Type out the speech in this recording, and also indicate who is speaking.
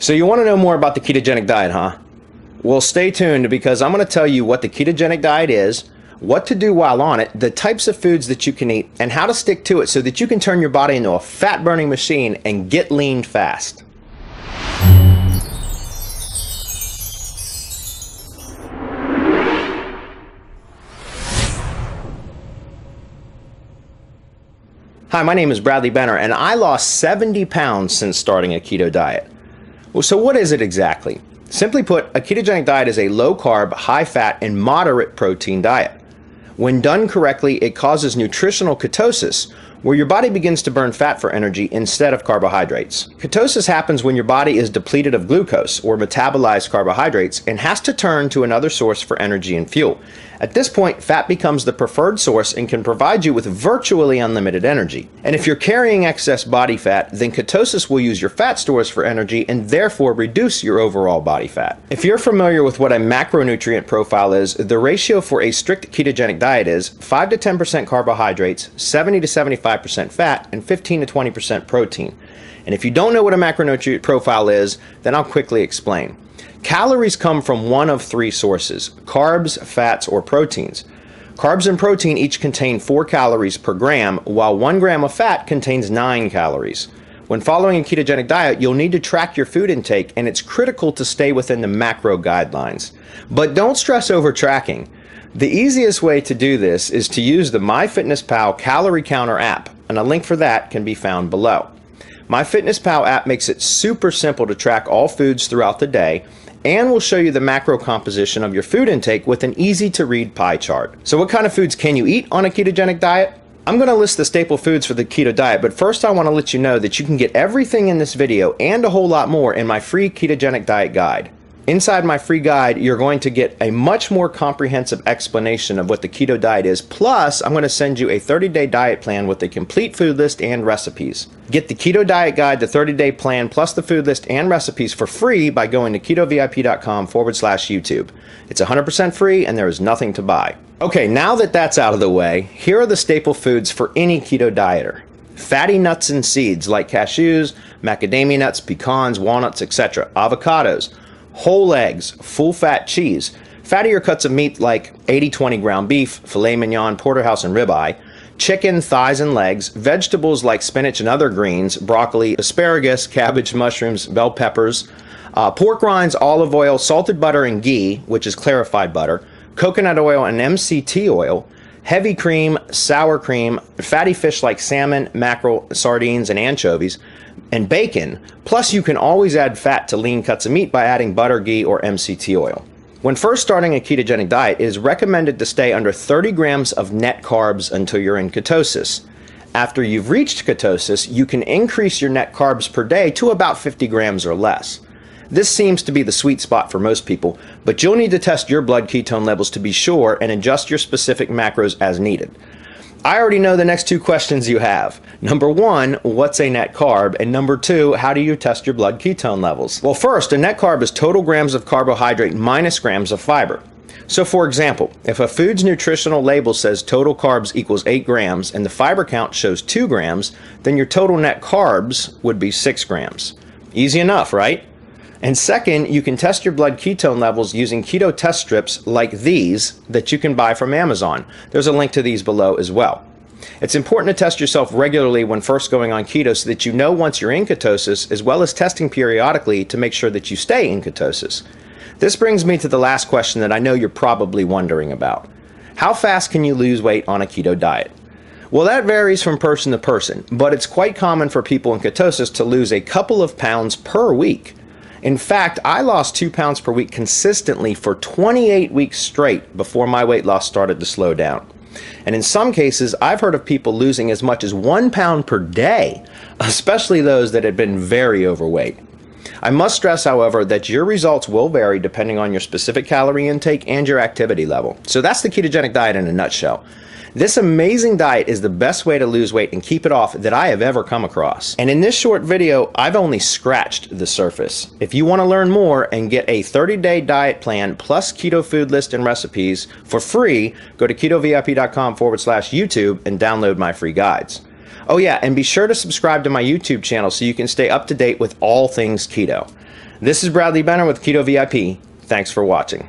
Speaker 1: So you want to know more about the ketogenic diet, huh? Well, stay tuned because I'm going to tell you what the ketogenic diet is, what to do while on it, the types of foods that you can eat, and how to stick to it so that you can turn your body into a fat-burning machine and get lean fast. Hi, my name is Bradley Benner, and I lost 70 pounds since starting a keto diet. Well, so what is it exactly? Simply put, a ketogenic diet is a low-carb, high-fat, and moderate protein diet. When done correctly, it causes nutritional ketosis, where your body begins to burn fat for energy instead of carbohydrates. Ketosis happens when your body is depleted of glucose, or metabolized carbohydrates, and has to turn to another source for energy and fuel. At this point, fat becomes the preferred source and can provide you with virtually unlimited energy. And if you're carrying excess body fat, then ketosis will use your fat stores for energy and therefore reduce your overall body fat. If you're familiar with what a macronutrient profile is, the ratio for a strict ketogenic diet is 5 to 10% carbohydrates, 70 to 75% fat, and 15 to 20% protein. And if you don't know what a macronutrient profile is, then I'll quickly explain. Calories come from one of three sources: carbs, fats, or proteins. Carbs and protein each contain 4 calories per gram, while 1 gram of fat contains 9 calories. When following a ketogenic diet, you'll need to track your food intake, and it's critical to stay within the macro guidelines. But don't stress over tracking. The easiest way to do this is to use the MyFitnessPal Calorie Counter app, and a link for that can be found below. MyFitnessPal app makes it super simple to track all foods throughout the day, and will show you the macro composition of your food intake with an easy-to-read pie chart. So what kind of foods can you eat on a ketogenic diet? I'm going to list the staple foods for the keto diet, but first I want to let you know that you can get everything in this video and a whole lot more in my free ketogenic diet guide. Inside my free guide, you're going to get a much more comprehensive explanation of what the keto diet is, plus I'm going to send you a 30-day diet plan with a complete food list and recipes. Get the keto diet guide, the 30-day plan, plus the food list and recipes for free by going to ketovip.com/YouTube. It's 100% free and there is nothing to buy. Okay, now that that's out of the way, here are the staple foods for any keto dieter. Fatty nuts and seeds like cashews, macadamia nuts, pecans, walnuts, etc. Avocados, whole eggs, full-fat cheese, fattier cuts of meat like 80-20 ground beef, filet mignon, porterhouse, and ribeye, chicken, thighs, and legs, vegetables like spinach and other greens, broccoli, asparagus, cabbage, mushrooms, bell peppers, pork rinds, olive oil, salted butter and ghee, which is clarified butter, coconut oil and MCT oil, heavy cream, sour cream, fatty fish like salmon, mackerel, sardines, and anchovies, and bacon. Plus, you can always add fat to lean cuts of meat by adding butter, ghee, or MCT oil. When first starting a ketogenic diet, it is recommended to stay under 30 grams of net carbs until you're in ketosis. After you've reached ketosis, you can increase your net carbs per day to about 50 grams or less. This seems to be the sweet spot for most people, but you'll need to test your blood ketone levels to be sure and adjust your specific macros as needed. I already know the next two questions you have. Number 1, what's a net carb? And number 2, how do you test your blood ketone levels? Well, first, a net carb is total grams of carbohydrate minus grams of fiber. So for example, if a food's nutritional label says total carbs equals 8 grams and the fiber count shows 2 grams, then your total net carbs would be 6 grams. Easy enough, right? And second, you can test your blood ketone levels using keto test strips like these that you can buy from Amazon. There's a link to these below as well. It's important to test yourself regularly when first going on keto so that you know once you're in ketosis, as well as testing periodically to make sure that you stay in ketosis. This brings me to the last question that I know you're probably wondering about. How fast can you lose weight on a keto diet? Well, that varies from person to person, but it's quite common for people in ketosis to lose a couple of pounds per week. In fact, I lost 2 pounds per week consistently for 28 weeks straight before my weight loss started to slow down. And in some cases, I've heard of people losing as much as 1 pound per day, especially those that had been very overweight. I must stress, however, that your results will vary depending on your specific calorie intake and your activity level. So that's the ketogenic diet in a nutshell. This amazing diet is the best way to lose weight and keep it off that I have ever come across. And in this short video, I've only scratched the surface. If you want to learn more and get a 30-day diet plan plus keto food list and recipes for free, go to ketovip.com/YouTube and download my free guides. Oh yeah, and be sure to subscribe to my YouTube channel so you can stay up to date with all things keto. This is Bradley Benner with Keto VIP. Thanks for watching.